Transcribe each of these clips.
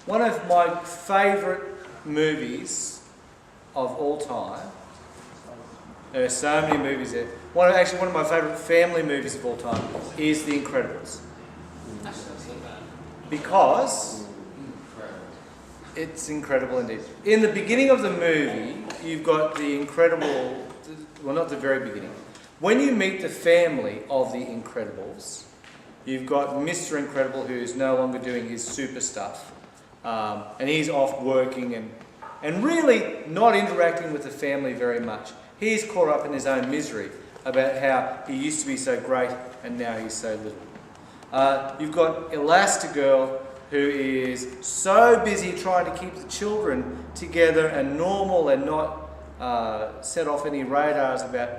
one of my favourite movies of all time. There are so many movies there. One of my favourite family movies of all time is The Incredibles. Because it's incredible indeed. In the beginning of the movie, you've got the incredible... Well, not the very beginning. When you meet the family of the Incredibles, you've got Mr. Incredible, who's no longer doing his super stuff. And he's off working and really not interacting with the family very much. He's caught up in his own misery about how he used to be so great and now he's so little. You've got Elastigirl, who is so busy trying to keep the children together and normal and not set off any radars about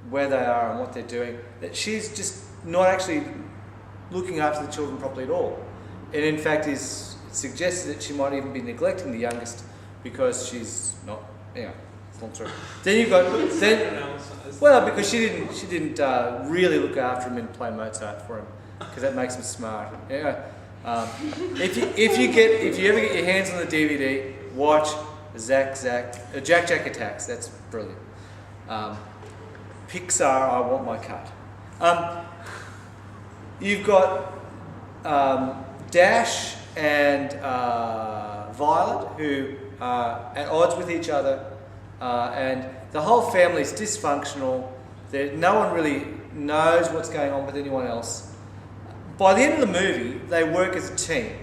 where they are and what they're doing, that she's just not actually looking after the children properly at all. And in fact is suggested that she might even be neglecting the youngest because she's not, it's not true. Then you've got, because she didn't really look after him and play Mozart for him, because that makes him smart. If you ever get your hands on the DVD, watch Jack Jack Attacks. That's brilliant. Pixar, I want my cut. You've got Dash and Violet, who are at odds with each other, and the whole family is dysfunctional. No one really knows what's going on with anyone else. By the end of the movie, they work as a team.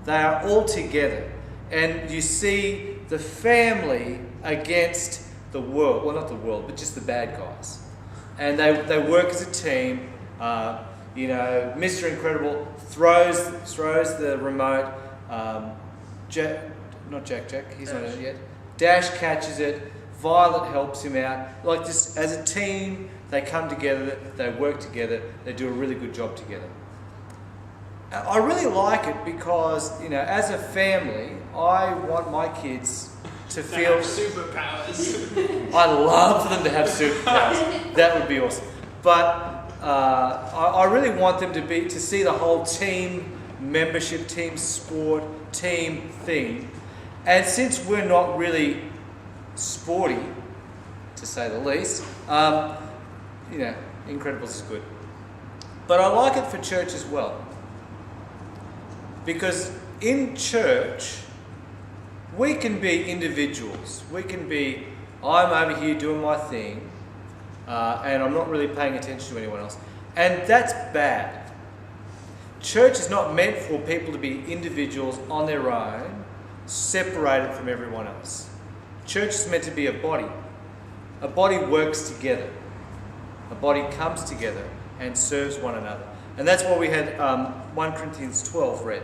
They are all together, and you see the family against the world. Well, not the world, but just the bad guys. And they work as a team. Mr. Incredible throws the remote. Not Jack, he's not in it yet. Dash catches it. Violet helps him out. Like this, as a team, they come together, they work together, they do a really good job together. I really like it because, as a family, I want my kids to feel superpowers. I love for them to have superpowers. That would be awesome. But I really want them to see the whole team membership, team sport, team thing. And since we're not really sporty, to say the least, Incredibles is good. But I like it for church as well. Because in church, we can be individuals. We can be, I'm over here doing my thing, and I'm not really paying attention to anyone else. And that's bad. Church is not meant for people to be individuals on their own, separated from everyone else. Church is meant to be a body. A body works together. A body comes together and serves one another. And that's why we had 1 Corinthians 12 read.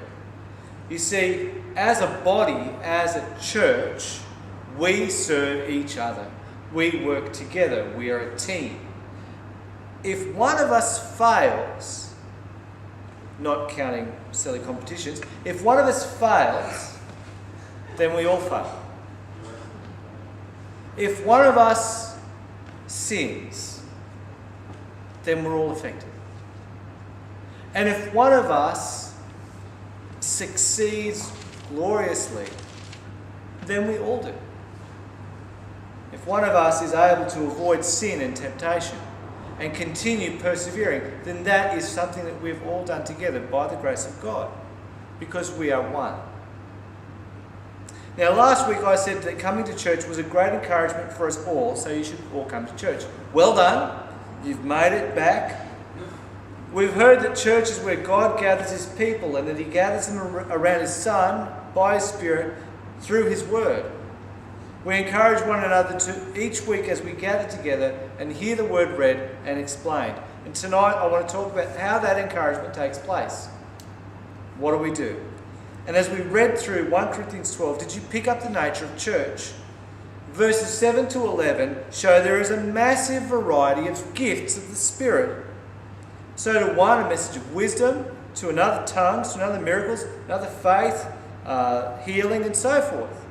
You see, as a body, as a church, we serve each other. We work together. We are a team. If one of us fails, not counting silly competitions, if one of us fails, then we all fail. If one of us sins, then we're all affected. And if one of us succeeds gloriously, then we all do. If one of us is able to avoid sin and temptation and continue persevering, then that is something that we've all done together by the grace of God, because we are one. Now, last week I said that coming to church was a great encouragement for us all, so you should all come to church. Well done. You've made it back. We've heard that church is where God gathers his people and that he gathers them around his Son by his Spirit through his Word. We encourage one another to each week as we gather together and hear the Word read and explained. And tonight I want to talk about how that encouragement takes place. What do we do? And as we read through 1 Corinthians 12, did you pick up the nature of church? Verses 7 to 11 show there is a massive variety of gifts of the Spirit. So to one, a message of wisdom, to another tongues, to another miracles, another faith, healing, and so forth.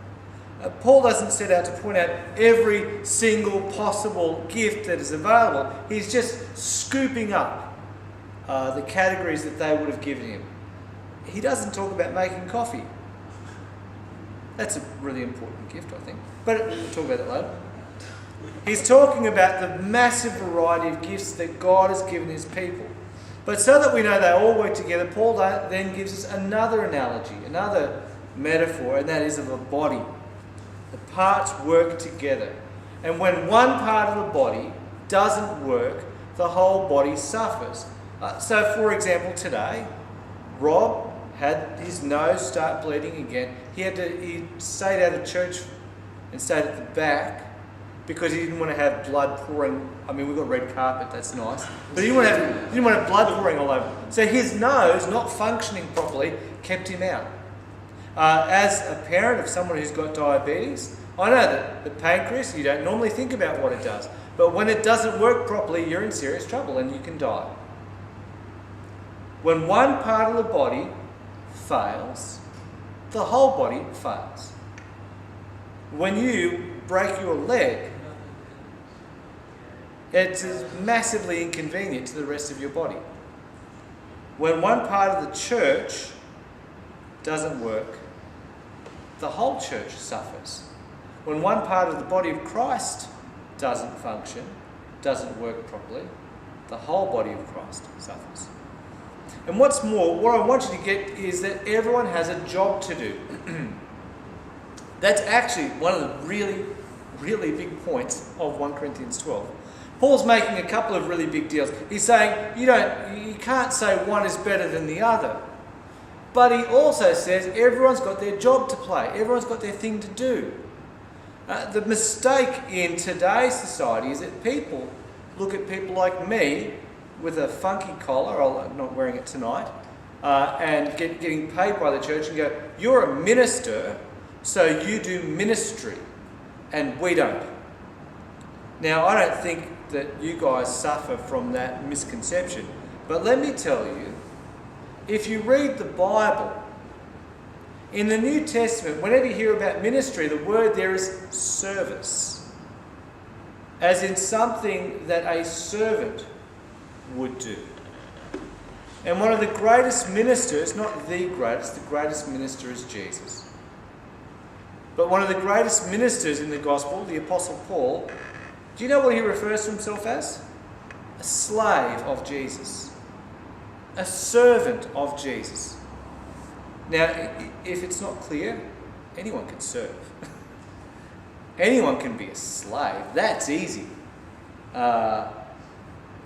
Paul doesn't set out to point out every single possible gift that is available. He's just scooping up the categories that they would have given him. he doesn't talk about making coffee. That's a really important gift, I think. But we'll talk about that later. He's talking about the massive variety of gifts that God has given his people. But so that we know they all work together, Paul then gives us another analogy, another metaphor, and that is of a body. The parts work together. And when one part of the body doesn't work, the whole body suffers. So, for example, today, Rob had his nose start bleeding again. He stayed out of church and stayed at the back because he didn't want to have blood pouring. I mean, we've got red carpet, that's nice. But he didn't want to have blood pouring all over. So his nose, not functioning properly, kept him out. As a parent of someone who's got diabetes, I know that the pancreas, you don't normally think about what it does. But when it doesn't work properly, you're in serious trouble and you can die. When one part of the body fails, the whole body fails. When you break your leg, it's massively inconvenient to the rest of your body. When one part of the church doesn't work, the whole church suffers. When one part of the body of Christ doesn't function, doesn't work properly, the whole body of Christ suffers. And what's more, what I want you to get is that everyone has a job to do. That's actually one of the really, really big points of 1 Corinthians 12. Paul's making a couple of really big deals. He's saying you can't say one is better than the other. But he also says everyone's got their job to play. Everyone's got their thing to do. The mistake in today's society is that people look at people like me with a funky collar, I'm not wearing it tonight, and getting paid by the church and go, you're a minister, so you do ministry, and we don't. Now, I don't think that you guys suffer from that misconception, but let me tell you, if you read the Bible, in the New Testament, whenever you hear about ministry, the word there is service, as in something that a servant would do. And one of the greatest ministers, not the greatest minister is Jesus. But one of the greatest ministers in the gospel, the Apostle Paul, do you know what he refers to himself as? A slave of Jesus. A servant of Jesus. Now, if it's not clear, anyone can serve. Anyone can be a slave. That's easy.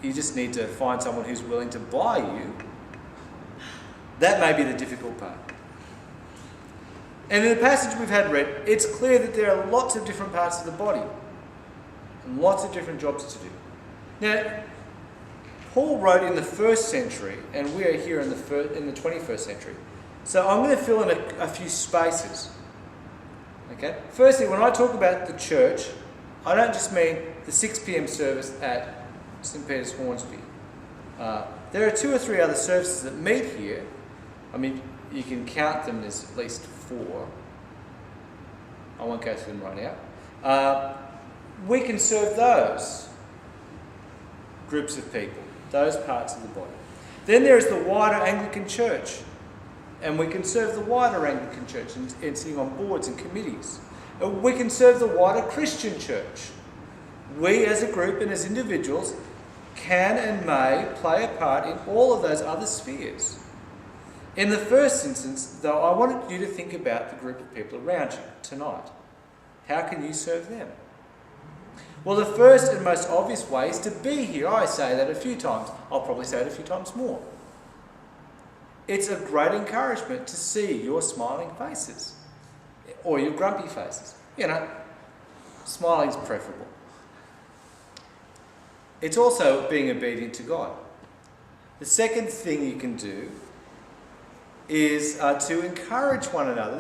You just need to find someone who's willing to buy you. That may be the difficult part. And in the passage we've had read, it's clear that there are lots of different parts of the body and lots of different jobs to do. Now, Paul wrote in the 1st century, and we are here in the 21st century. So I'm going to fill in a few spaces. Okay. Firstly, when I talk about the church, I don't just mean the 6 p.m. service at St. Peter's Hornsby. There are 2 or 3 other services that meet here. I mean, you can count them, there's at least 4. I won't go through them right now. We can serve those groups of people, those parts of the body. Then there is the wider Anglican Church, and we can serve the wider Anglican Church and sitting on boards and committees. We can serve the wider Christian Church. We as a group and as individuals can and may play a part in all of those other spheres. In the first instance, though, I wanted you to think about the group of people around you tonight. How can you serve them? Well, the first and most obvious way is to be here. I say that a few times. I'll probably say it a few times more. It's a great encouragement to see your smiling faces or your grumpy faces. You know, smiling's preferable. It's also being obedient to God. The second thing you can do is to encourage one another.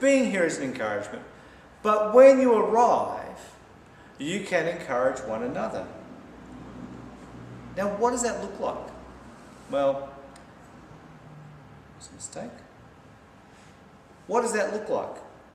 Being here is an encouragement. But when you arrive, you can encourage one another. Now, what does that look like? Well, it's a mistake. What does that look like?